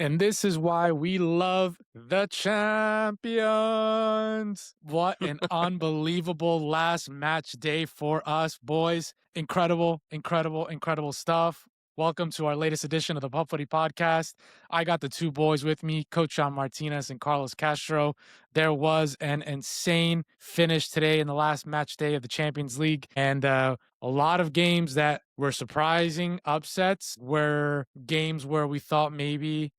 And this is why we love the champions. What an unbelievable last match day for us, boys. Incredible, incredible, incredible stuff. Welcome to our latest edition of the Pub Footy Podcast. I got the two boys with me, Coach John Martinez and Carlos Castro. There was an insane finish today in the last match day of the Champions League. And a lot of games that were surprising upsets were games where we thought maybe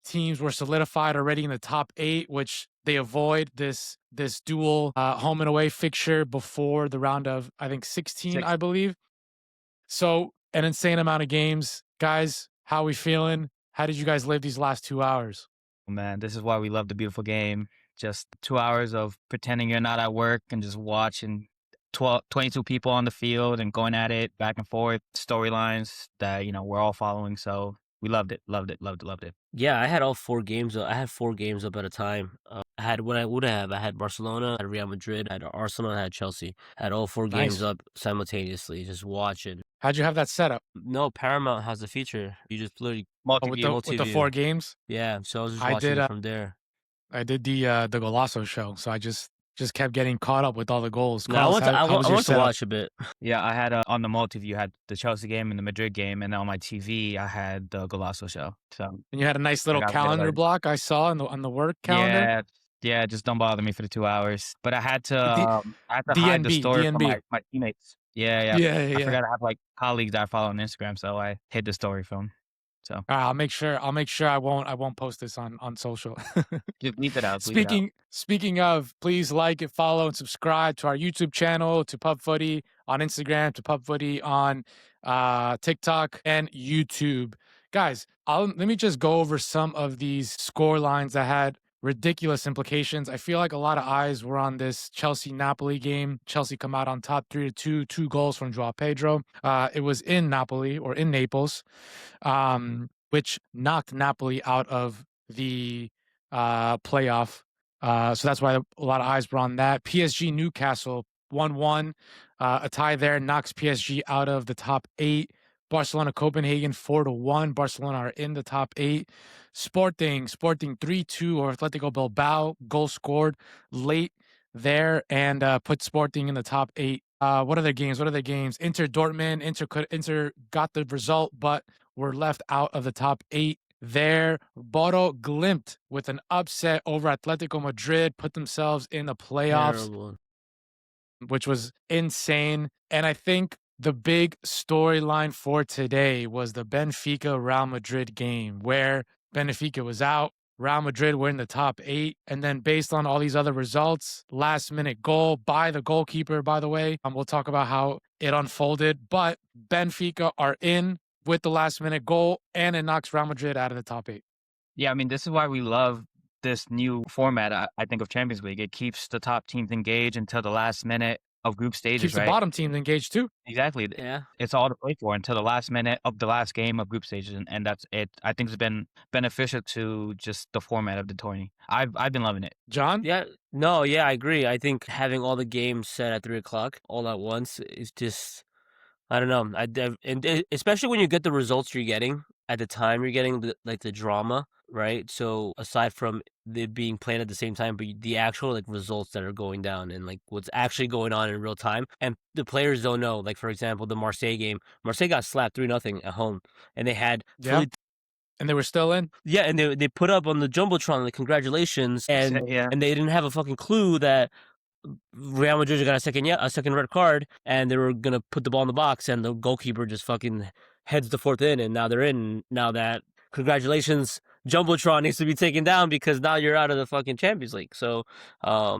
teams were solidified already in the top 8, which they avoid this dual home and away fixture before the round of, I think, 16, I believe. So an insane amount of games. Guys, how are we feeling? How did you guys live these last 2 hours? Man, this is why we love the beautiful game. Just 2 hours of pretending you're not at work and just watching 22 people on the field and going at it back and forth, storylines that, we're all following. So we loved it. Yeah, I had all 4 games. I had 4 games up at a time. I had what I would have. I had Barcelona, I had Real Madrid, I had Arsenal, I had Chelsea. I had all 4 games up simultaneously, just watching. How'd you have that set up? No, Paramount has the feature. You just literally with the 4 games? Yeah, so I was just watching it from there. I did the Golazo show, so I just kept getting caught up with all the goals. No, I want to watch a bit. Yeah, I had on the multi-view, had the Chelsea game and the Madrid game, and on my TV, I had the Golazo show. So, and you had a nice little calendar block I saw on the work calendar. Yeah, just don't bother me for the 2 hours. But I had to hide the story from my teammates. Yeah. I forgot I have colleagues that I follow on Instagram, so I hid the story from. So all right, I'll make sure I won't post this on social. Just leave it out. Speaking of, please like and follow and subscribe to our YouTube channel, to Pub Footy on Instagram, to Pub Footy on TikTok and YouTube. Guys, let me just go over some of these score lines that had ridiculous implications. I feel like a lot of eyes were on this Chelsea-Napoli game. Chelsea come out on top 3-2, 2 goals from Joao Pedro. It was in Napoli or in Naples, which knocked Napoli out of the playoff. So that's why a lot of eyes were on that. PSG-Newcastle 1-1. A tie there knocks PSG out of the top 8. Barcelona-Copenhagen 4-1. Barcelona are in the top 8. Sporting 3-2 or Atletico Bilbao. Goal scored late there and put Sporting in the top 8. What other games? Inter Dortmund. Inter got the result, but were left out of the top 8 there. Bodo Glimt with an upset over Atletico Madrid, put themselves in the playoffs, Terrible. Which was insane. And I think the big storyline for today was the Benfica-Real Madrid game, where Benfica was out, Real Madrid were in the top 8, and then based on all these other results, last-minute goal by the goalkeeper, by the way. We'll talk about how it unfolded, but Benfica are in with the last-minute goal, and it knocks Real Madrid out of the top 8. Yeah, I mean, this is why we love this new format, I think, of Champions League. It keeps the top teams engaged until the last minute of group stages, keeps right? The bottom teams engaged too. Exactly. Yeah. It's all to play for until the last minute of the last game of group stages, and that's it. I think it's been beneficial to just the format of the tourney. I've been loving it. John? Yeah. No, yeah, I agree. I think having all the games set at 3:00 all at once is just, I don't know. And especially when you get the results you're getting at the time, you're getting the drama, right? So aside from they being played at the same time, but the actual results that are going down and what's actually going on in real time, and the players don't know. Like, for example, the Marseille game, Marseille got slapped 3-0 at home, and they had and they were still in. Yeah, and they put up on the jumbotron congratulations, and they didn't have a fucking clue that Real Madrid got a second red card, and they were gonna put the ball in the box, and the goalkeeper just fucking heads the 4th in, and now they're in. Now that congratulations jumbotron needs to be taken down because now you're out of the fucking Champions League. So I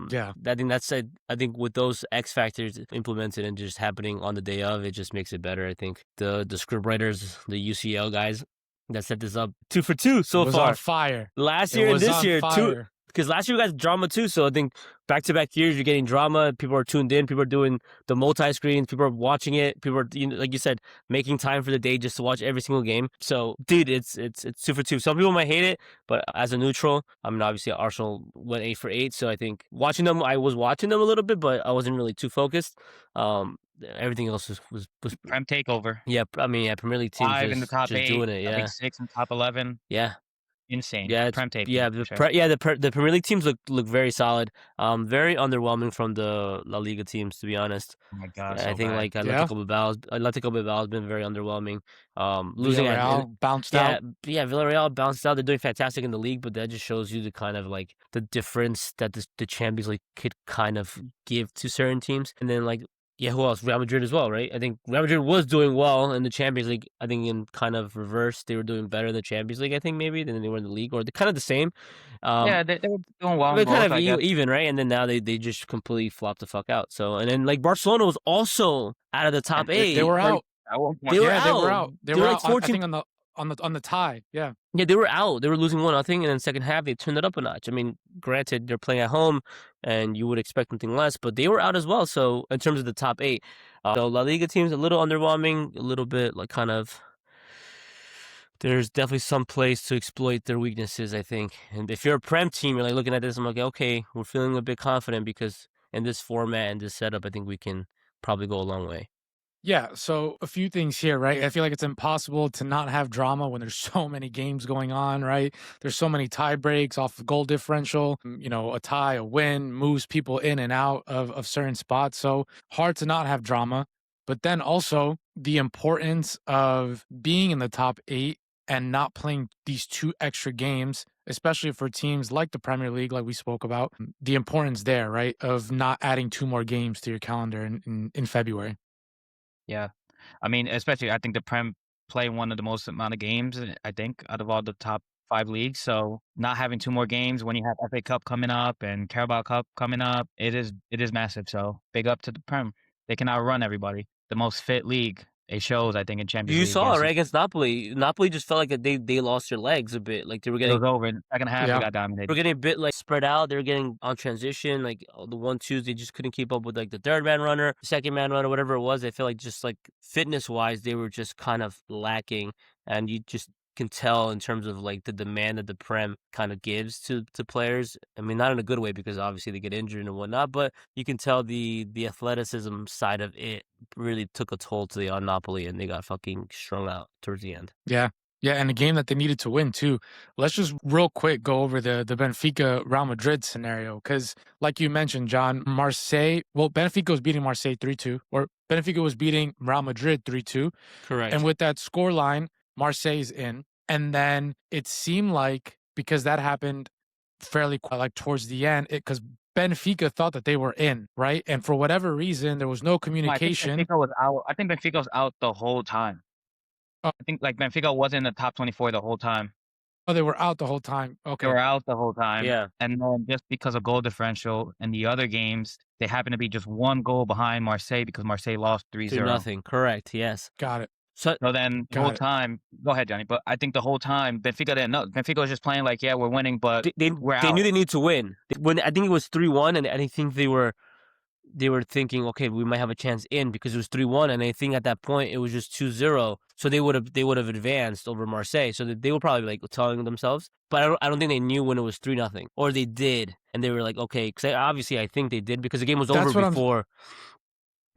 think that's it. I think with those X factors implemented and just happening on the day of, it just makes it better. I think the script writers, the UCL guys that set this up 2 for 2 so was far. On fire. Last year and this year too. Because last year we got drama too, so I think back-to-back years you're getting drama. People are tuned in. People are doing the multi-screens. People are watching it. People are, like you said, making time for the day just to watch every single game. So, dude, it's 2 for 2. Some people might hate it, but as a neutral, I mean, obviously Arsenal went 8 for 8. So I think I was watching them a little bit, but I wasn't really too focused. everything else was Prem takeover. yeah. I mean, yeah, Premier League teams 5 in the top just 8. doing it. I think Yeah, 6 in the top 11. yeah. Insane. Yeah, Prem takeover. For sure. The Premier League teams look very solid. Very underwhelming from the La Liga teams, to be honest. Oh my god, I so think bad. like Yeah. Atletico Bilbao has been very underwhelming. Losing Villarreal bounced out. Yeah, Villarreal bounced out. They're doing fantastic in the league, but that just shows you the kind of like the difference that the Champions League could kind of give to certain teams. And then like, yeah, who else? Real Madrid as well, right? I think Real Madrid was doing well in the Champions League. I think in kind of reverse, they were doing better in the Champions League, I think maybe, than they were in the league, or they're kind of the same. Yeah, they were doing well They're in kind both, of I guess. even, right? And then now they just completely flopped the fuck out. So, and then like Barcelona was also out of the top 8. They were out. At one point, They were Yeah, they were out. out. They They were were out. like I 14 think on the tie. Yeah. Yeah, they were out. They were losing 1-0, and then second half they turned it up a notch. I mean, granted, they're playing at home, and you would expect nothing less, but they were out as well. So in terms of the top 8, so La Liga teams a little underwhelming, a little bit like kind of. There's definitely some place to exploit their weaknesses, I think. And if you're a Prem team, you're like looking at this, I'm like, okay, we're feeling a bit confident because in this format and this setup, I think we can probably go a long way. Yeah, so a few things here, right? I feel like it's impossible to not have drama when there's so many games going on, right? There's so many tie breaks off the goal differential. A tie, a win moves people in and out of certain spots. So hard to not have drama. But then also the importance of being in the top 8 and not playing these 2 extra games, especially for teams like the Premier League, like we spoke about, the importance there, right? Of not adding 2 more games to your calendar in February. Yeah. I mean, especially I think the Prem play one of the most amount of games, I think, out of all the top 5 leagues. So not having 2 more games when you have FA Cup coming up and Carabao Cup coming up, it is massive. So big up to the Prem. They can outrun everybody. The most fit league. It shows, I think, in Champions League. You saw it, right, against Napoli. Napoli just felt like they lost their legs a bit. Like they were getting. It was over in the second half. They got dominated. They were getting a bit like spread out. They were getting on transition, like the 1-2s. They just couldn't keep up with like the third man runner, second man runner, whatever it was. I feel like just like fitness wise, they were just kind of lacking, and you just can tell in terms of like the demand that the Prem kind of gives to players. I mean, not in a good way because obviously they get injured and whatnot, but you can tell the athleticism side of it really took a toll to the Napoli, and they got fucking strung out towards the end. Yeah. Yeah, and a game that they needed to win too. Let's just real quick go over the Benfica Real Madrid scenario because, like you mentioned, John, Benfica was beating Marseille 3-2, or Benfica was beating Real Madrid 3-2. Correct. And with that scoreline, Marseille's in, and then it seemed like because that happened fairly like towards the end, because Benfica thought that they were in, right? And for whatever reason, there was no communication. I think Benfica was out. I think Benfica was out the whole time. Oh. I think like Benfica was in the top 24 the whole time. Oh, they were out the whole time. Okay. They were out the whole time. Yeah. And then just because of goal differential in the other games, they happened to be just 1 goal behind Marseille because Marseille lost 3-0. 2-0. Correct. Yes. Got it. So then the whole time, go ahead, Johnny. But I think the whole time Benfica didn't know. Benfica was just playing like, yeah, we're winning, but we're out. They knew they needed to win. When I think it was 3-1, and I think they were thinking, okay, we might have a chance in because it was 3-1, and I think at that point it was just 2-0. So they would have advanced over Marseille. So they were probably like telling themselves, but I don't think they knew when it was 3-0, or they did, and they were like, okay, because obviously I think they did because the game was over before.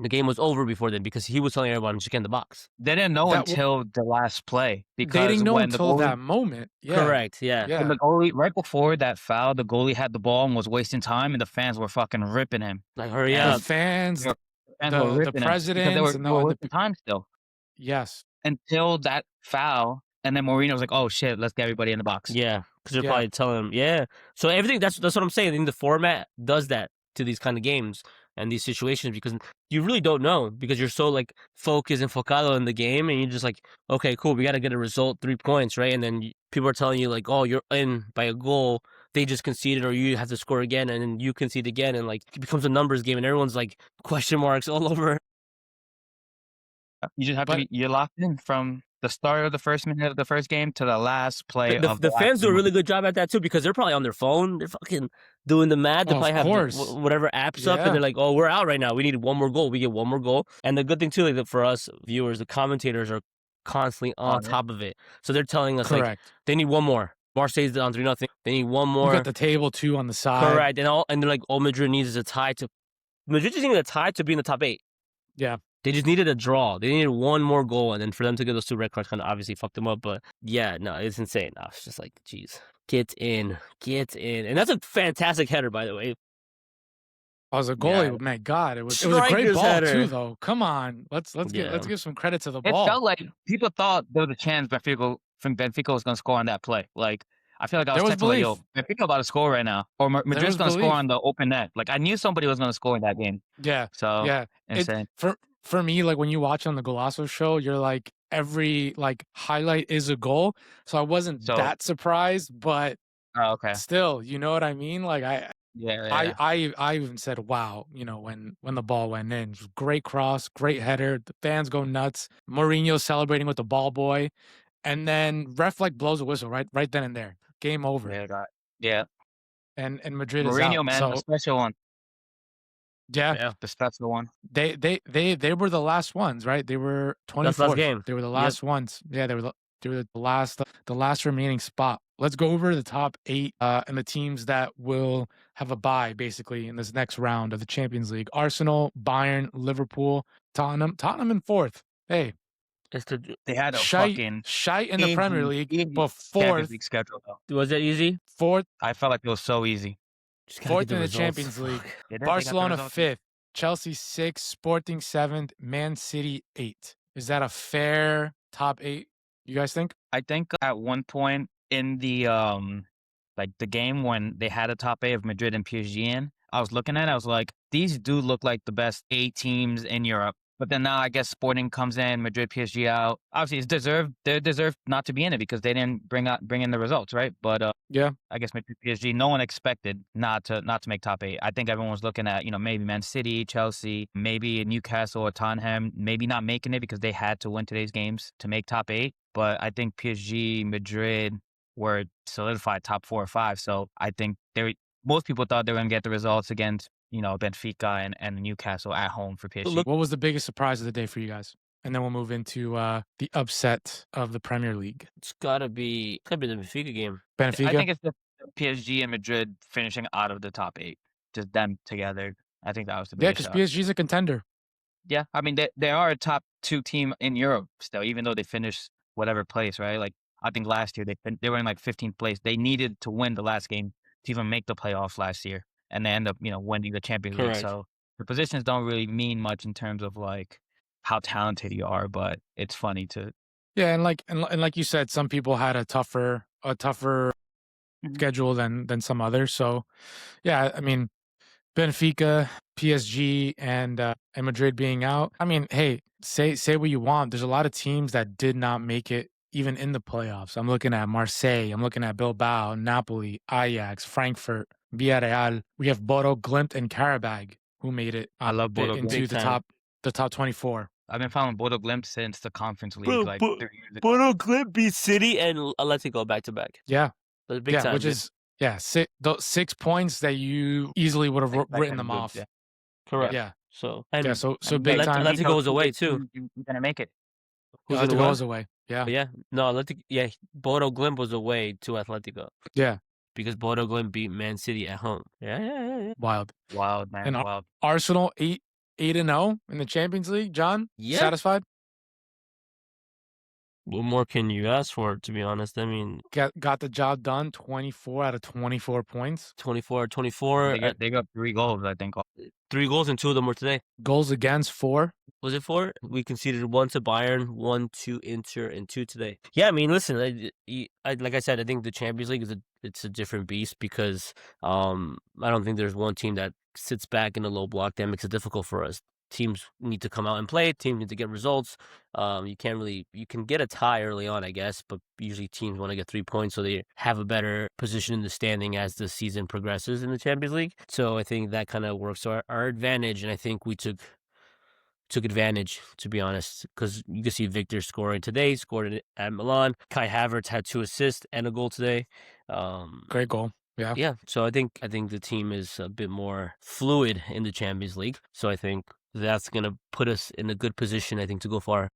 The game was over before then because he was telling everyone to get in the box. They didn't know until the last play. Because they didn't know until that moment. Yeah. Correct, yeah. And the goalie, right before that foul, the goalie had the ball and was wasting time, and the fans were fucking ripping him. Like, hurry up. The fans, were the presidents. They were wasting time still. Yes. Until that foul, and then Mourinho was like, oh, shit, let's get everybody in the box. Yeah, because they're probably telling him, yeah. So everything, that's what I'm saying. I think the format does that to these kind of games and these situations because you really don't know because you're so like focused and focado in the game and you're just like, okay, cool, we got to get a result, 3 points, right? And then people are telling you like, oh, you're in by a goal, they just conceded, or you have to score again, and then you concede again, and like it becomes a numbers game and everyone's like question marks all over. You just have to you're locked in from the start of the first minute of the first game to the last play of the fans do a really good job at that too because they're probably on their phone. They're fucking doing the math. They probably have whatever apps up, and they're like, "Oh, we're out right now. We need 1 more goal. We get 1 more goal." And the good thing too, like for us viewers, the commentators are constantly on top of it, so they're telling us like they need 1 more. Marseille's down 3-0. They need 1 more. You got the table too on the side. Correct, and they're like, "Oh, Madrid needs a tie to." Madrid just needs a tie to be in the top 8. Yeah. They just needed a draw. They needed one more goal, and then for them to get those 2 red cards kind of obviously fucked them up. But yeah, no, it's insane. I was just like, geez, get in. And that's a fantastic header, by the way. I was a goalie, my God, it was a great ball header. too, though. Come on, let's give some credit to the ball. It felt like people thought there was a chance Benfica was going to score on that play. Like I feel like I was texting like, "Yo, Benfica about to score right now," or Madrid's going to score on the open net. Like I knew somebody was going to score in that game. Yeah. So yeah, insane. For me, like when you watch on the Golasso show, you're like every like highlight is a goal. So I wasn't that surprised, but still, you know what I mean? Like I even said, wow, you know, when the ball went in. Great cross, great header. The fans go nuts. Mourinho celebrating with the ball boy. And then ref like blows a whistle right then and there. Game over. Yeah. And Madrid Mourinho, is out. man, the special one. Yeah, the special one. They were the last ones, right? They were 24th. Last game. They were the last ones. Yeah, they were the last remaining spot. Let's go over the top 8 and the teams that will have a bye basically in this next round of the Champions League. Arsenal, Bayern, Liverpool, Tottenham in 4th. Hey, they had a shite in the Premier League, but 4th. League schedule, though. Was that easy? 4th. I felt like it was so easy. 4th in the Champions League. Barcelona 5th. Chelsea 6th. Sporting 7th. Man City 8th. Is that a fair top 8? You guys think? I think at one point in the like the game when they had a top 8 of Madrid and PSG in, I was looking at it, I was like, these do look like the best 8 teams in Europe. But then now I guess Sporting comes in, Madrid, PSG out. Obviously, it's deserved. They deserved not to be in it because they didn't bring in the results, right? But I guess Madrid, PSG, no one expected not to make top 8. I think everyone was looking at maybe Man City, Chelsea, maybe Newcastle or Tottenham, maybe not making it because they had to win today's games to make top 8. But I think PSG, Madrid were solidified top 4 or 5. So I think most people thought they were going to get the results against Benfica and Newcastle at home for PSG. What was the biggest surprise of the day for you guys? And then we'll move into the upset of the Premier League. It's gotta be the Benfica game. Benfica? I think it's the PSG and Madrid finishing out of the top 8. Just them together. I think that was the biggest because PSG's a contender. Yeah, I mean, they are a top 2 team in Europe still, even though they finished whatever place, right? Like, I think last year they were in like 15th place. They needed to win the last game to even make the playoffs last year. And they end up, winning the Champions League. So the positions don't really mean much in terms of like how talented you are, but it's funny to. Yeah, and like you said, some people had a tougher schedule than some others. So, yeah, I mean, Benfica, PSG, and Madrid being out. I mean, hey, say what you want. There's a lot of teams that did not make it even in the playoffs. I'm looking at Marseille. I'm looking at Bilbao, Napoli, Ajax, Frankfurt, Villarreal. We have Bodo, Glimt, and Karabag who made it. I love Bodo into the top 24. I've been following Bodo Glimt since the Conference League, 3 years ago. Bodo Glimt beat City and Atletico back to back. Yeah, big time, which is 6 points that you easily would have written them off. Yeah. Correct. Yeah. So big time. Atletico goes away too. You're gonna make it. Atletico goes away. Yeah. Yeah. No, Atletico. Yeah, Bodo Glimt was away to Atletico. Yeah. Because Bodo Glimt beat Man City at home. Yeah. Wild, man. And wild. Arsenal 8-0 in the Champions League. John, satisfied? What more can you ask for, to be honest? I mean, got the job done. 24 out of 24 points. 24. They got 3 goals, I think. 3 goals, and 2 of them were today. Goals against 4. Was it 4? We conceded 1 to Bayern, 1 to Inter, and 2 today. Yeah, I mean, listen, like I said, I think the Champions League it's a different beast because I don't think there's one team that sits back in a low block that makes it difficult for us. Teams need to come out and play. Teams need to get results. You can get a tie early on, I guess, but usually teams want to get 3 points so they have a better position in the standing as the season progresses in the Champions League. So I think that kind of works to our advantage, and I think we took advantage, to be honest, because you can see Victor scoring today, scored at Milan. Kai Havertz had 2 assists and a goal today. Great goal. Yeah. Yeah. So I think the team is a bit more fluid in the Champions League. So I think that's going to put us in a good position, I think, to go far.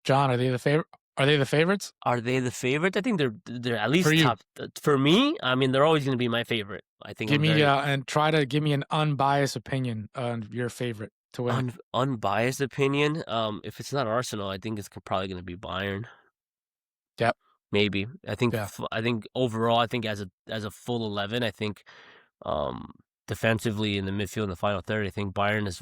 John, are they the favorite? Are they the favorites? Are they the favorite? I think they're at least top. For me, I mean, they're always going to be my favorite. I think. And try to give me an unbiased opinion on your favorite to win it? Unbiased opinion. If it's not Arsenal, I think it's probably going to be Bayern. Yep. Maybe. I think. Yeah. I think overall, I think as a full 11, I think defensively in the midfield in the final third, I think Bayern is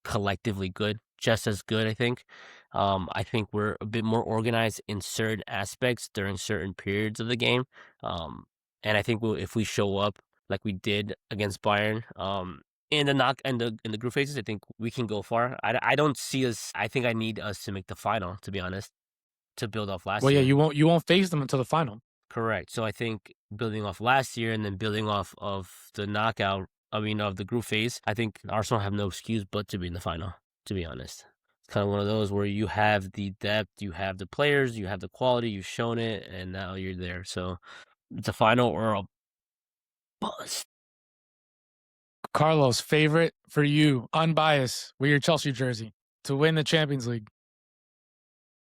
collectively good, just as good. I think. I think we're a bit more organized in certain aspects during certain periods of the game. And I think if we show up like we did against Bayern, in the group phases, I think we can go far. I don't see us. I think I need us to make the final, to be honest, to build off last Well, yeah, year. you won't face them until the final. Correct. So I think building off last year and then building off of the knockout, of the group phase, I think Arsenal have no excuse but to be in the final, to be honest. It's kind of one of those where you have the depth, you have the players, you have the quality, you've shown it, and now you're there. So it's a final or a bust. Carlos, favorite for you, unbiased, with your Chelsea jersey to win the Champions League.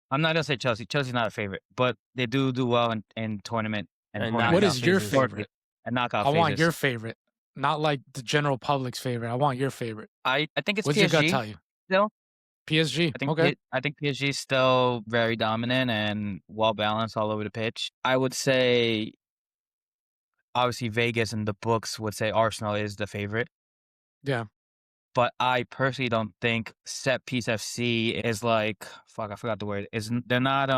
I'm not gonna say Chelsea. Chelsea's not a favorite, but they do well in tournament and What is your phases. favorite? And knockout I phases. want your favorite, not like the general public's favorite. I want your favorite. I think it's What's PSG. your gut tell you? Still, PSG. I think Okay. I think PSG is still very dominant and well balanced all over the pitch. I would say, obviously, Vegas and the books would say Arsenal is the favorite. Yeah. But I personally don't think Set Piece FC is like I forgot the word. They're not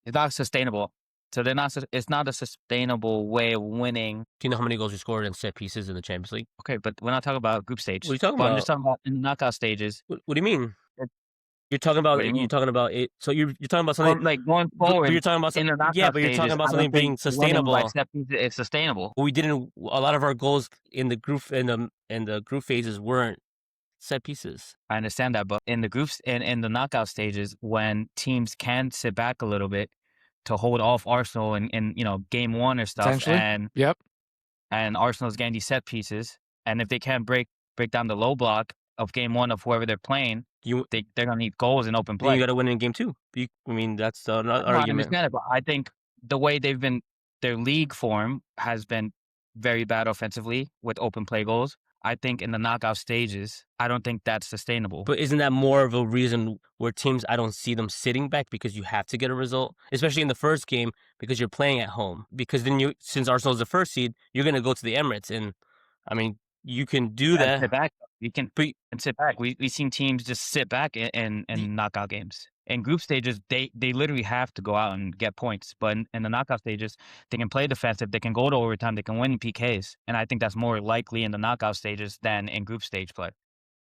it's not sustainable. So they're not. It's not a sustainable way of winning. Do you know how many goals you scored in set pieces in the Champions League? Okay, but we're not talking about group stage. What are you talking But about? I'm just talking about in the knockout stages. What do you mean? It- You're talking about What do you mean? you're talking about it. So you're talking about something Like going but forward you're talking about in the something. knockout Yeah, but you're talking stages, about I something don't think being winning sustainable. by set pieces is sustainable. We didn't. A lot of our goals in the group phases weren't set pieces. I understand that, but in the groups in the knockout stages, when teams can sit back a little bit to hold off Arsenal in game one or stuff, Potentially. Yep. and Arsenal's getting these set pieces, and if they can't break down the low block of game one of whoever they're playing, they're gonna need goals in open play. Then you got to win in game two. That's an No, I argument. understand it, but I think the way their league form has been very bad offensively with open play goals. I think in the knockout stages, I don't think that's sustainable. But isn't that more of a reason where teams, I don't see them sitting back because you have to get a result, especially in the first game because you're playing at home. Because then since Arsenal's the first seed, you're going to go to the Emirates. And, you can do that. Sit back. You can sit back. We've seen teams just sit back in knockout games. In group stages, they literally have to go out and get points. But in the knockout stages, they can play defensive. They can go to overtime. They can win PKs. And I think that's more likely in the knockout stages than in group stage play.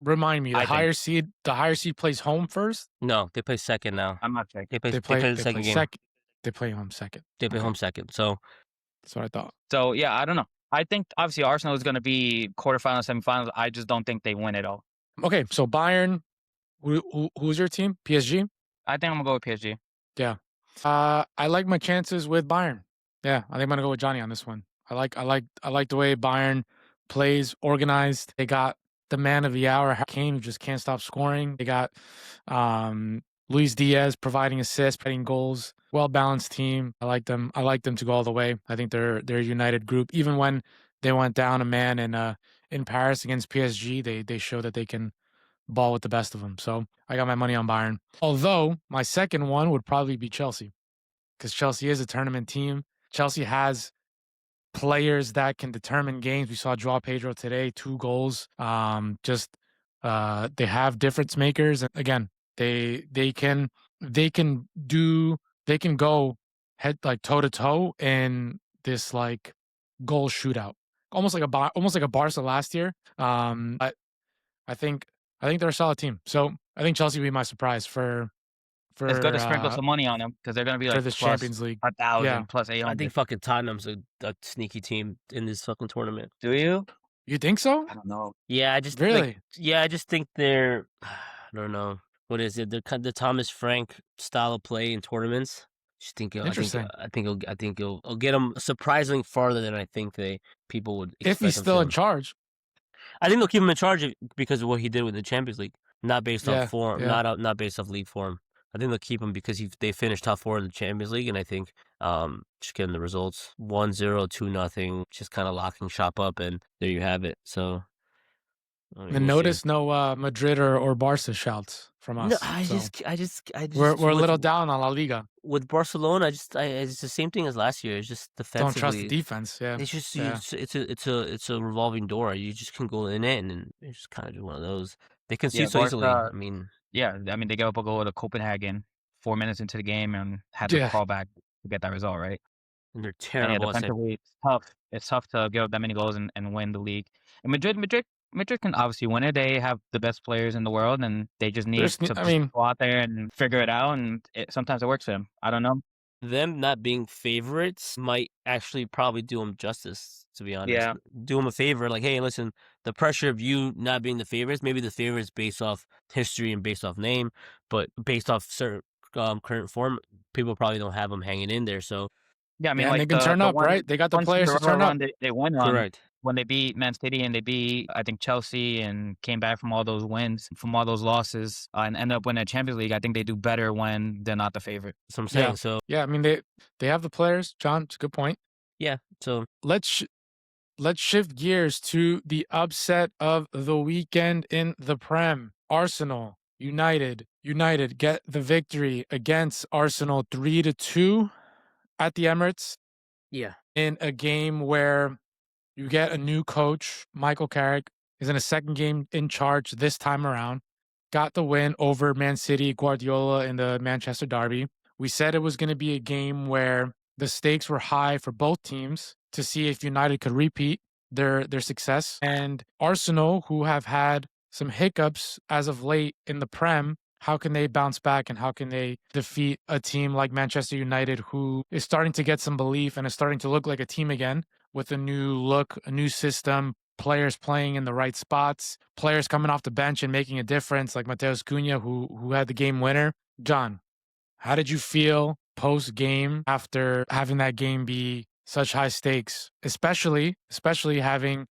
Remind me, the higher seed plays home first? No, they play second now. I'm not checking. They play the second game. They play home second. They play home second. So that's what I thought. So yeah, I don't know. I think obviously Arsenal is going to be quarterfinals, semifinals. I just don't think they win it all. Okay, so Bayern, who's your team? PSG? I think I'm going to go with PSG. Yeah. I like my chances with Bayern. Yeah, I think I'm going to go with Johnny on this one. I like the way Bayern plays, organized. They got the man of the hour, Kane, who just can't stop scoring. They got Luis Diaz providing assists, providing goals. Well-balanced team. I like them. I like them to go all the way. I think they're a united group. Even when they went down a man in Paris against PSG, they show that they can ball with the best of them. So I got my money on Bayern. Although my second one would probably be Chelsea, because Chelsea is a tournament team. Chelsea has players that can determine games. We saw Joao Pedro today, 2 goals. They have difference makers. And again, they can go head like toe to toe in this like goal shootout, almost like a Barca last year. But I think they're a solid team. So I think Chelsea will be my surprise for. It's good to sprinkle some money on them because they're going to be like for this Champions League. 1,000 plus 800. I think fucking Tottenham's a sneaky team in this fucking tournament. Do you? You think so? I don't know. Yeah, I just really. I just think they're. I don't know. What is it? They're kind of the Thomas Frank style of play in tournaments. Just think. Interesting. I think it'll get them surprisingly farther than I think people would expect. If he's still in charge. I think they'll keep him in charge because of what he did with the Champions League, not based off form, not based off league form. I think they'll keep him because they finished top 4 in the Champions League, and I think just getting the results 1-0, 2-0, just kind of locking shop up, and there you have it. So I mean, And we'll see. notice no Madrid or Barca shouts from No, us. I So just we're a with little down on La Liga. Barcelona. It's the same thing as last year. It's just Don't trust the defensively. defense. Yeah. It's just Yeah. it's a revolving door. You just can go in it, and it's just kind of just one of those. They Yeah, concede so easily. Barca. I mean, Yeah, I mean they gave up a goal to Copenhagen 4 minutes into the game and had to Yeah. crawl back to get that result, right? and they're And yeah, terrible at set. defensively, it's tough. It's tough to give up that many goals and win the league. And Madrid can obviously win it. They have the best players in the world, and they just need to I just mean, go out there and figure it out. And sometimes it works for them. I don't know. Them not being favorites might actually probably do them justice, to be honest. Yeah, Do them a favor, like, hey, listen, the pressure of you not being the favorites, maybe the favorites based off history and based off name, but based off certain current form, people probably don't have them hanging in there. So, yeah. I mean, yeah, and like they can turn the up, right? They got the one players to Cinderella turn up. run they went on correct. when they beat Man City and they beat I think Chelsea and came back from all those wins from all those losses and ended up winning the Champions League. I think they do better when they're not the favorite. That's what I'm saying. Yeah. So, Yeah, I mean they have the players. John, it's a good point. yeah. So, Let's shift gears to the upset of the weekend in the Prem. Arsenal, United get the victory against Arsenal 3-2 at the Emirates yeah. in a game where you get a new coach. Michael Carrick is in a second game in charge this time around. Got the win over Man City, Guardiola in the Manchester derby. We said it was going to be a game where the stakes were high for both teams to see if United could repeat their success. And Arsenal, who have had some hiccups as of late in the Prem, how can they bounce back and how can they defeat a team like Manchester United, who is starting to get some belief and is starting to look like a team again with a new look, a new system, players playing in the right spots, players coming off the bench and making a difference, like Mateus Cunha, who had the game winner. John, how did you feel post game after having that game be such high stakes, especially having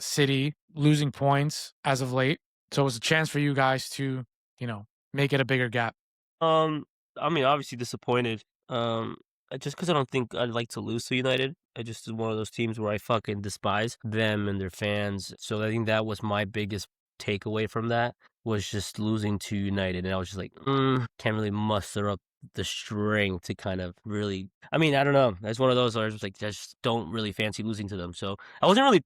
City losing points as of late? So it was a chance for you guys to, make it a bigger gap. I mean, obviously disappointed. Just because I don't think I'd like to lose to United. I just is one of those teams where I fucking despise them and their fans. So I think that was my biggest takeaway from that was just losing to United, and I was just like, can't really muster up the strength to kind of really. I mean, I don't know. It's one of those where I was like, just don't really fancy losing to them. So I wasn't really.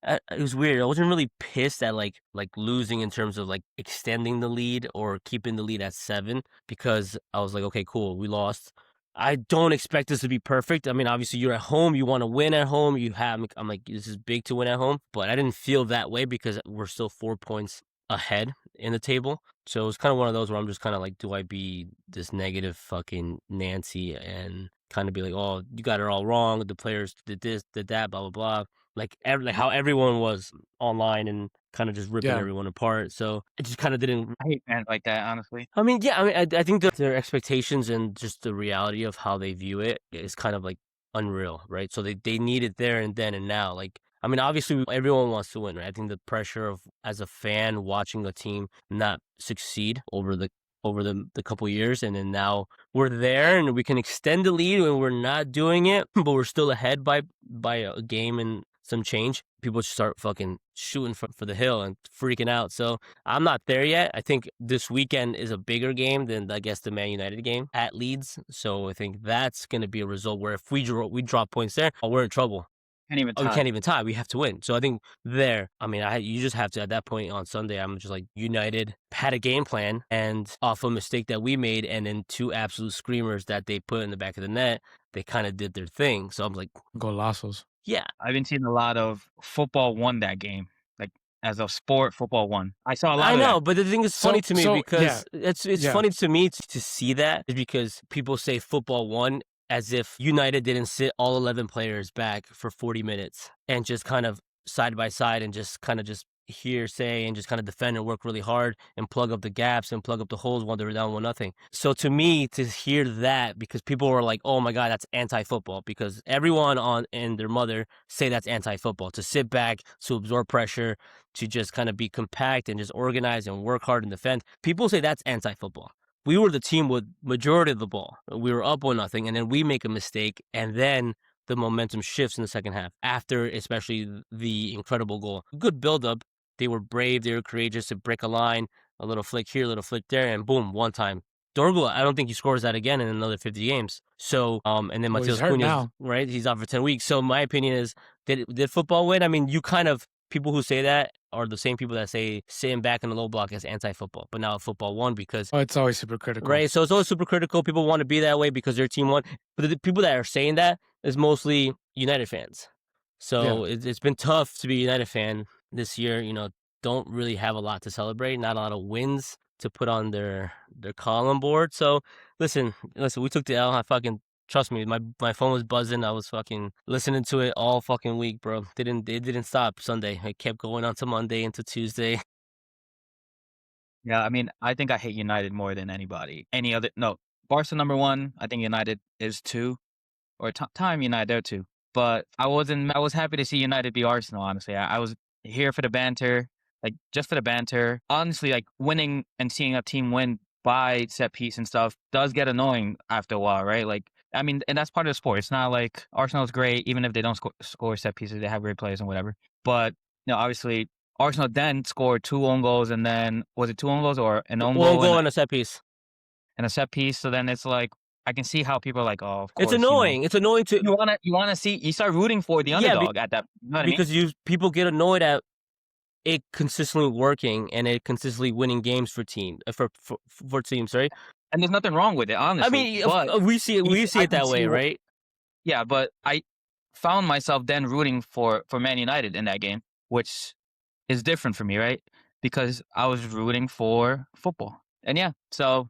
It was weird. I wasn't really pissed at like losing in terms of like extending the lead or keeping the lead at 7 because I was like, okay, cool, we lost. I don't expect this to be perfect. I mean, obviously, you're at home. You want to win at home. I'm like, this is big to win at home. But I didn't feel that way because we're still 4 points ahead in the table. So it was kind of one of those where I'm just kind of like, do I be this negative fucking Nancy and kind of be like, oh, you got it all wrong. The players did this, did that, blah, blah, blah. Like how everyone was online and kind of just ripping everyone apart. So it just kind of didn't. I hate fans like that, honestly. I mean, yeah, I mean, I think that their expectations and just the reality of how they view it is kind of like unreal, right? So they need it there and then and now. Like, I mean, obviously everyone wants to win, right? I think the pressure of as a fan watching a team not succeed over the couple years, and then now we're there and we can extend the lead and we're not doing it, but we're still ahead by a game and some change. People start fucking shooting for the hill and freaking out. So I'm not there yet. I think this weekend is a bigger game than I guess the Man United game at Leeds. So I think that's going to be a result where if we drop points there, we're in trouble. Can't even tie. We can't even tie. We have to win. So I think there, I mean, you just have to, at that point on Sunday, I'm just like, United had a game plan, and off a mistake that we made and then 2 absolute screamers that they put in the back of the net, they kind of did their thing. So I'm like, golazos. Yeah. I've been seeing a lot of football won that game. Like as a sport, football won. I saw a lot I of know, that. but the thing is funny to me because it's funny to me to see that is because people say football won as if United didn't sit all 11 players back for 40 minutes and just kind of side by side and just kind of just hearsay and just kind of defend and work really hard and plug up the gaps and plug up the holes while they were down 1-0. So to me, to hear that, because people were like, oh my God, that's anti-football, because everyone and their mother say that's anti-football, to sit back, to absorb pressure, to just kind of be compact and just organize and work hard and defend. People say that's anti-football. We were the team with majority of the ball. We were up 1-0, and then we make a mistake, and then the momentum shifts in the second half after especially the incredible goal. Good build-up. They were brave. They were courageous to break a line, a little flick here, a little flick there, and boom, one time. Dorgu, I don't think he scores that again in another 50 games. So, and then Well, he's Matheus hurt Cunha, now. right? He's out for 10 weeks. So my opinion is, did football win? I mean, you kind of, people who say that are the same people that say sitting back in the low block is anti-football. But now football won because... Oh, it's always super critical. Right? So it's always super critical. People want to be that way because their team won. But the people that are saying that is mostly United fans. So it's been tough to be a United fan this year. You know, don't really have a lot to celebrate. Not a lot of wins to put on their column board. So listen, we took the L. I fucking... Trust me, my phone was buzzing. I was fucking listening to it all fucking week, bro. It didn't stop Sunday. It kept going on to Monday into Tuesday. Yeah, I mean, I think I hate United more than anybody. No, Barca number 1. I think United is 2, or time United there too. But I was happy to see United beat Arsenal. Honestly, I was here for the banter, like just for the banter. Honestly, like winning and seeing a team win by set piece and stuff does get annoying after a while, right? Like, I mean, and that's part of the sport. It's not like Arsenal's great, even if they don't score set pieces, they have great players and whatever. But, you know, obviously, Arsenal then scored 2 own goals, and then, was it 2 own goals or an own goal and a set piece? And a set piece. So then it's like, I can see how people are like, oh, of course. It's annoying. You know, it's annoying to... You wanna see, you start rooting for the underdog at that, you know what because I mean? people get annoyed at it consistently working and it consistently winning games for teams, right? And there's nothing wrong with it, honestly. I mean, we see it that way, right? Yeah, but I found myself then rooting for Man United in that game, which is different for me, right? Because I was rooting for football. And yeah, so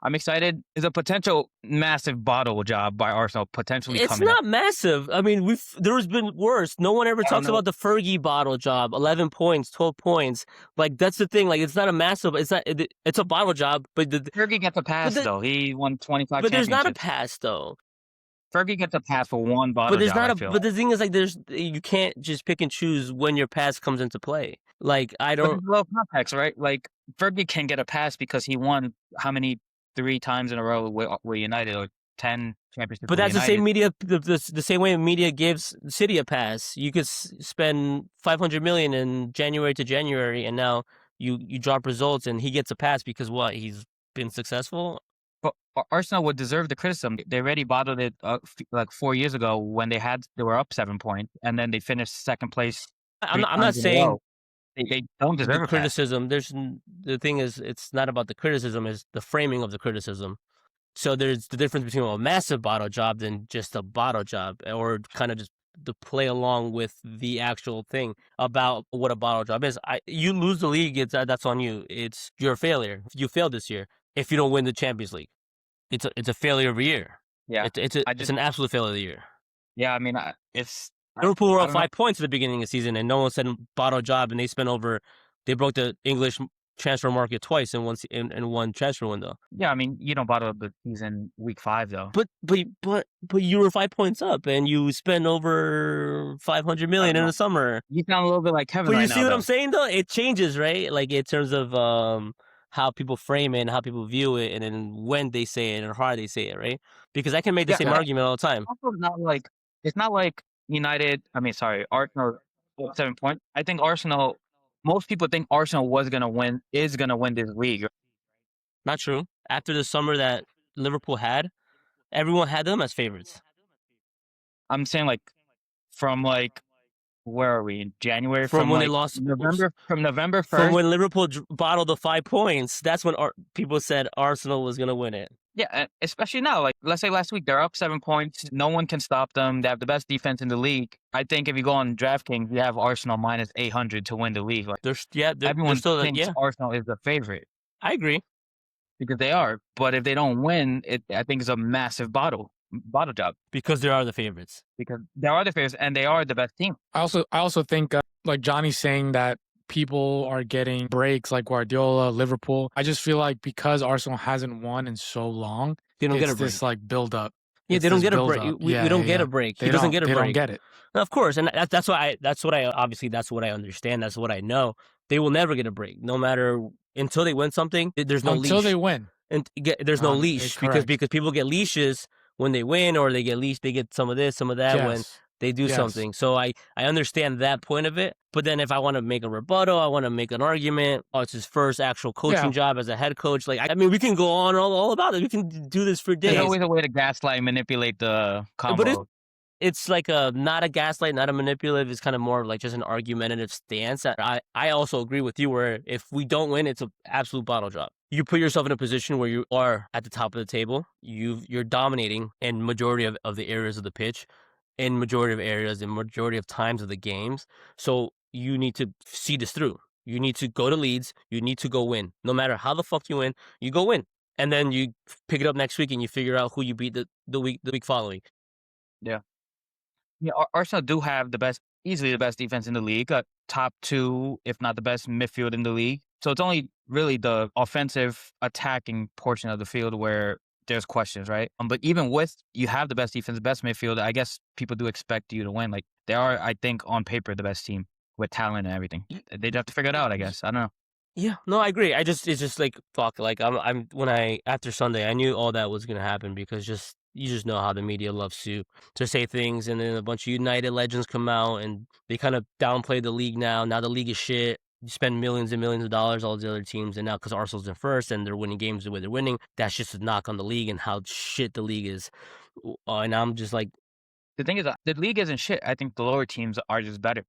I'm excited. It's a potential massive bottle job by Arsenal potentially coming up. It's not massive. I mean, there's been worse. No one ever talks about the Fergie bottle job. 11 points, 12 points. Like, that's the thing. Like, it's not a massive. It's a bottle job. But Fergie gets a pass though. He won 25. But there's not a pass though. Fergie gets a pass for one bottle job. But the thing is, like, you can't just pick and choose when your pass comes into play. Like, I don't. But there's low context, right? Like, Fergie can get a pass because he won how many 3 times in a row with United, or 10 championships. But that's the same media, the same way media gives City a pass. You could spend $500 million in January to January, and now you drop results, and he gets a pass because what? He's been successful. But Arsenal would deserve the criticism. They already bottled it like 4 years ago when they were up 7 points, and then they finished second place. I'm not saying they don't deserve the criticism. The thing is, it's not about the criticism; it's the framing of the criticism. So there's the difference between a massive bottle job than just a bottle job, or kind of just to play along with the actual thing about what a bottle job is. You lose the league, that's on you. You're a failure. You failed this year if you don't win the Champions League. It's a failure of a year. Yeah, it's an absolute failure of the year. Yeah, I mean, Liverpool were up 5 points at the beginning of the season, and no one said bottle job, and they broke the English transfer market twice in one transfer window. Yeah, I mean, you don't bottle the season week 5 though. But you were 5 points up, and you spent over $500 million in the summer. You sound a little bit like Kevin. But you see what I'm saying though? It changes, right? Like in terms of how people frame it and how people view it, and then when they say it and how they say it, right? Because I can make the same argument all the time. Also, it's not like United. I mean, sorry, Arsenal 7 points. I think Arsenal. Most people think Arsenal is going to win this league. Not true. After the summer that Liverpool had, everyone had them as favorites. I'm saying from where are we in January? From when they lost November. From November 1st. From when Liverpool bottled the 5 points, that's when people said Arsenal was going to win it. Yeah, especially now. Like, let's say last week, they're up 7 points. No one can stop them. They have the best defense in the league. I think if you go on DraftKings, you have Arsenal minus 800 to win the league. Like, everyone thinks Arsenal is the favorite. I agree. Because they are. But if they don't win, I think it's a massive bottle job. Because they are the favorites. Because they are the favorites, and they are the best team. I also think, like Johnny's saying, that people are getting breaks like Guardiola, Liverpool. I just feel like because Arsenal hasn't won in so long, they don't get a break. This like build up. Yeah, they don't get a break. We don't get a break. He doesn't get a break. They don't get it. Of course, and that's what I understand. That's what I know. They will never get a break, no matter until they win something. There's no leash. Until they win, and there's no leash because people get leashes when they win, or they get leashed. They get some of this, some of that. Yes. When They do something. So I understand that point of it. But then if I want to make a rebuttal, I want to make an argument. Oh, it's his first actual coaching job as a head coach. Like, I mean, we can go on all about it. We can do this for days. There's always a way to gaslight and manipulate the combo. But it's like not a gaslight, not a manipulative. It's kind of more of like just an argumentative stance. I also agree with you where if we don't win, it's an absolute bottle drop. You put yourself in a position where you are at the top of the table. You're dominating in majority of the areas of the pitch, in majority of areas, in majority of times of the games. So you need to see this through. You need to go to leads. You need to go win. No matter how the fuck you win, you go win. And then you pick it up next week and you figure out who you beat the week following. Yeah. Yeah, Arsenal do have easily the best defense in the league, top 2, if not the best midfield in the league. So it's only really the offensive attacking portion of the field where there's questions, right? But even with you have the best defense, the best midfield, I guess people do expect you to win. Like they are, I think, on paper the best team with talent and everything. They just have to figure it out, I guess. I don't know. Yeah, no, I agree. It's just like fuck. Like I'm after Sunday, I knew all that was gonna happen because you just know how the media loves to say things, and then a bunch of United legends come out and they kind of downplay the league now. Now the league is shit. You spend millions and millions of dollars, all the other teams, and now because Arsenal's in first and they're winning games the way they're winning, that's just a knock on the league and how shit the league is. And I'm just like, the thing is, the league isn't shit. I think the lower teams are just better.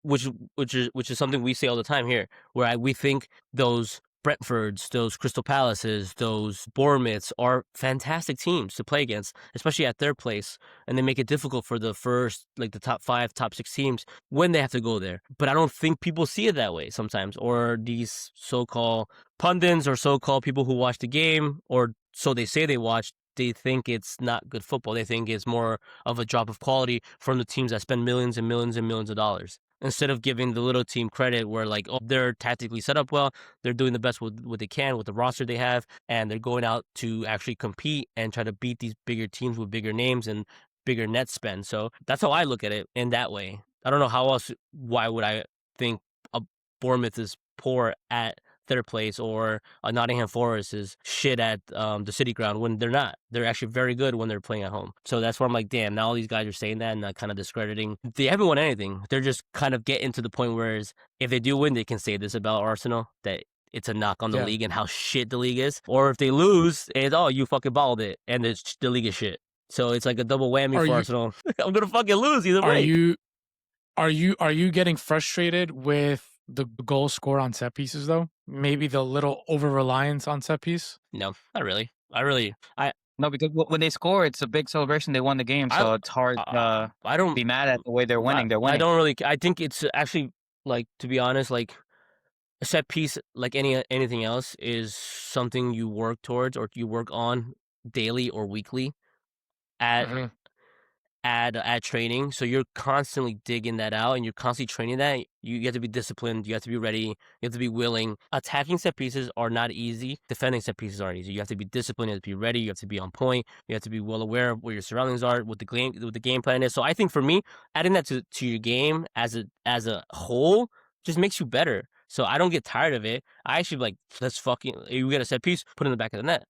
Which is something we say all the time here, where we think those Brentfords, those Crystal Palaces, those Bournemouths are fantastic teams to play against, especially at their place, and they make it difficult for the first, like the top 5, top 6 teams when they have to go there. But I don't think people see it that way sometimes, or these so-called pundits or so-called people who watch the game, or so they say they watch, they think it's not good football. They think it's more of a drop of quality from the teams that spend millions and millions and millions of dollars. Instead of giving the little team credit where like, oh, they're tactically set up well, they're doing the best with what they can with the roster they have, and they're going out to actually compete and try to beat these bigger teams with bigger names and bigger net spend. So that's how I look at it in that way. I don't know how else, why would I think a Bournemouth is poor at their place or a Nottingham Forest is shit at the City Ground when they're not. They're actually very good when they're playing at home. So that's where I'm like, damn, now all these guys are saying that and kind of discrediting. They haven't won anything. They're just kind of getting to the point where if they do win, they can say this about Arsenal, that it's a knock on the league and how shit the league is. Or if they lose, it's, oh, you fucking balled it and the league is shit. So it's like a double whammy for Arsenal. I'm going to fucking lose either way. Are you getting frustrated with the goal score on set pieces though? Maybe the little over reliance on set piece? No, not really. No, because when they score, it's a big celebration. They won the game, so it's hard to be mad at the way they're winning. They're winning. I think it's actually, like, to be honest, like a set piece, like anything else, is something you work towards or you work on daily or weekly at training. So you're constantly digging that out and you're constantly training that. You have to be disciplined. You have to be ready. You have to be willing. Attacking set pieces are not easy. Defending set pieces aren't easy. You have to be disciplined. You have to be ready. You have to be on point. You have to be well aware of where your surroundings are, what the game plan is. So I think for me, adding that to your game as a whole just makes you better. So I don't get tired of it. I actually like, you get a set piece, put it in the back of the net.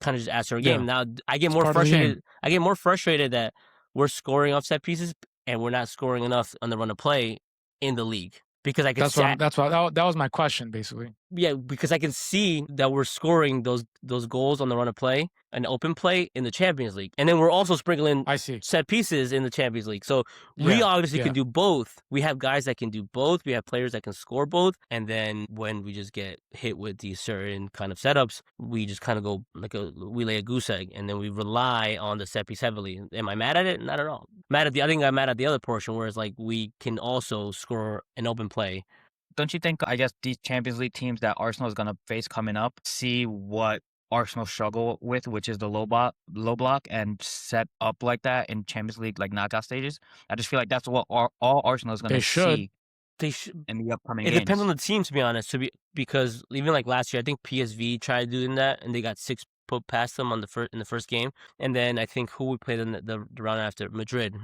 Kind of just add to our game. Now I get more frustrated. I get more frustrated that we're scoring off set pieces and we're not scoring enough on the run of play in the league. Because I can that was my question, basically. Yeah, because I can see that we're scoring those goals on the run of play and open play in the Champions League. And then we're also sprinkling set pieces in the Champions League. So we obviously can do both. We have guys that can do both. We have players that can score both. And then when we just get hit with these certain kind of setups, we just kind of go we lay a goose egg and then we rely on the set piece heavily. Am I mad at it? Not at all. I think I'm mad at the other portion where it's like we can also score an open play. Don't you think, I guess, these Champions League teams that Arsenal is going to face coming up see what Arsenal struggle with, which is the low block, and set up like that in Champions League, like knockout stages? I just feel like that's what all Arsenal is going to see. They should in the upcoming games. It depends on the team, to be honest. Because even like last year, I think PSV tried doing that, and they got 6 put past them in the first game. And then I think who we played in the round after? Madrid.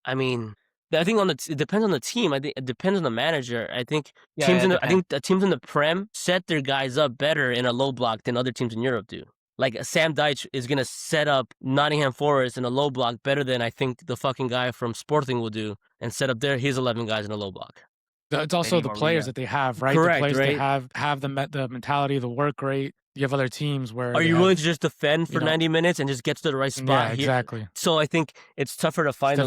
I mean, I think it depends on the team. I think it depends on the manager. I think I think the teams in the Prem set their guys up better in a low block than other teams in Europe do. Like Sam Dyche is gonna set up Nottingham Forest in a low block better than I think the fucking guy from Sporting will do, and set up his 11 guys in a low block. It's also the players that they have, right? Correct, the players right? they have the mentality, the work rate. You have other teams where are you willing to just defend for 90 minutes and just get to the right spot? Yeah, exactly. So I think it's tougher to find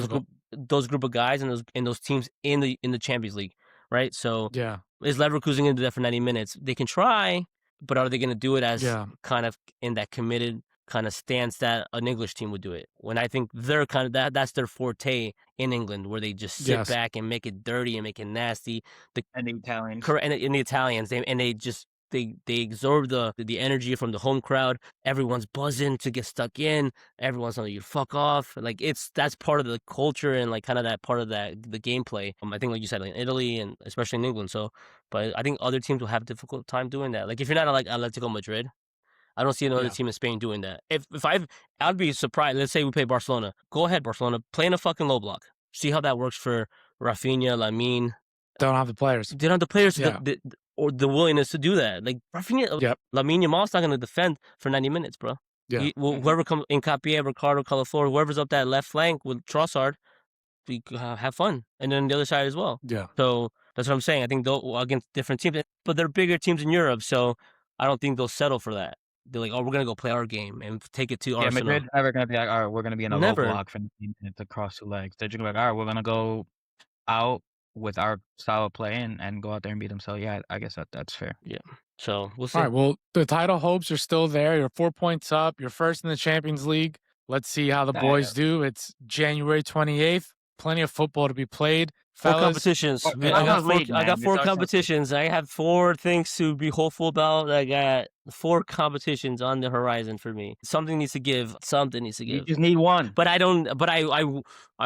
those group of guys and those teams in the Champions League, right? So yeah, is Leverkusen going to do that for 90 minutes? They can try, but are they going to do it as kind of in that committed kind of stance that an English team would do it? When I think they're kind of that's their forte in England, where they just sit back and make it dirty and make it nasty. And the Italians, correct, and the Italians, they just. They absorb the energy from the home crowd. Everyone's buzzing to get stuck in. Everyone's telling you fuck off. Like that's part of the culture and like kind of that part of the gameplay. I think like you said, like in Italy and especially in England. So, but I think other teams will have a difficult time doing that. Like if you're not like Atletico Madrid, I don't see another team in Spain doing that. I'd be surprised. Let's say we play Barcelona. Go ahead, Barcelona. Play in a fucking low block. See how that works for Rafinha, Lamine. Don't have the players. They don't have the players. Or the willingness to do that. Like Rafinha, Lamine Yamal's not going to defend for 90 minutes, bro. Yeah. Whoever comes in Capia, Ricardo, Calaflor, whoever's up that left flank with Trossard, we have fun. And then the other side as well. Yeah. So that's what I'm saying. I think they'll against different teams, but they're bigger teams in Europe, so I don't think they'll settle for that. They're like, oh, we're going to go play our game and take it to Arsenal. Madrid's never going to be like, all right, we're going to be in a low block for 90 minutes across 2 legs. They're just going to be like, all right, we're going to go out with our style of play and go out there and beat them. So yeah, I guess that's fair. Yeah. So we'll see. All right. Well, the title hopes are still there. You're 4 points up. You're first in the Champions League. Let's see how the boys do. It's January 28th. Plenty of football to be played. 4 competitions. I got 4 competitions. I have 4 things to be hopeful about. I got 4 competitions on the horizon for me. Something needs to give. You just need one. But I don't. But I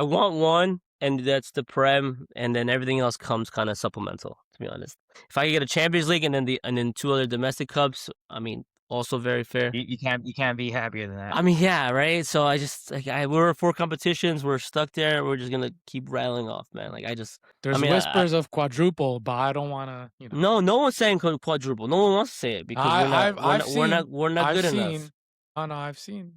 want one. And that's the Prem, and then everything else comes kind of supplemental, to be honest. If I could get a Champions League and then 2 other domestic cups, I mean, also very fair. You can't be happier than that. I mean, yeah, right. So I just we're 4 competitions, we're stuck there. We're just gonna keep rattling off, man. Like there's whispers of quadruple, but I don't want to. No one's saying quadruple. No one wants to say it because we're not good enough. Oh no, I've seen.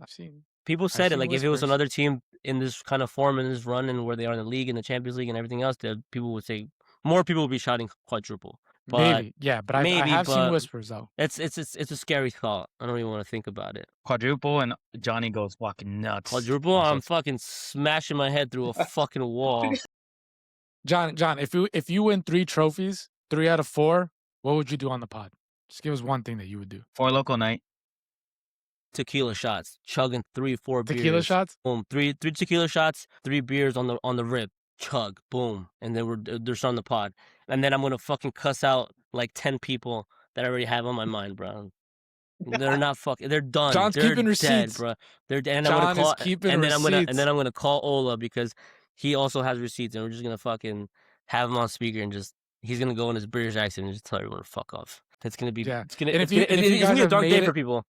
People said it like if it was another team in this kind of form in this run and where they are in the league and the Champions League and everything else, that people would say more people would be shouting quadruple. But maybe, yeah, but I have seen whispers though. It's a scary thought. I don't even want to think about it. Quadruple and Johnny goes fucking nuts. Quadruple, I'm fucking smashing my head through a fucking wall. John, if you win 3 trophies, 3 out of 4, what would you do on the pod? Just give us one thing that you would do. For a local night. Tequila shots, chugging 3-4 beers. Tequila shots? Boom, 3 tequila shots, 3 beers on the rip, chug, boom, and then they're on the pod, and then I'm gonna fucking cuss out like 10 people that I already have on my mind, bro. They're not fucking. They're done. John's they're keeping receipts, dead, bro. They're dead. And John I'm gonna call, is keeping and then receipts. I'm gonna call Ola because he also has receipts, and we're just gonna fucking have him on speaker and he's gonna go in his British accent and just tell everyone to fuck off. It's gonna be it's gonna be a dark day for people.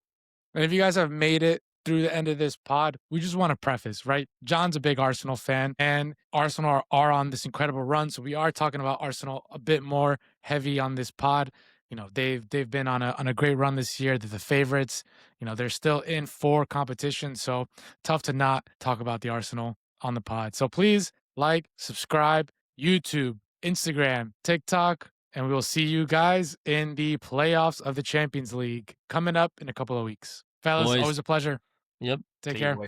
And if you guys have made it through the end of this pod, we just want to preface, right? John's a big Arsenal fan, and Arsenal are on this incredible run. So we are talking about Arsenal a bit more heavy on this pod. They've been on a great run this year. They're the favorites. They're still in 4 competitions. So tough to not talk about the Arsenal on the pod. So please like, subscribe, YouTube, Instagram, TikTok. And we will see you guys in the playoffs of the Champions League coming up in a couple of weeks. Fellas, always a pleasure. Yep. Take care. Boys.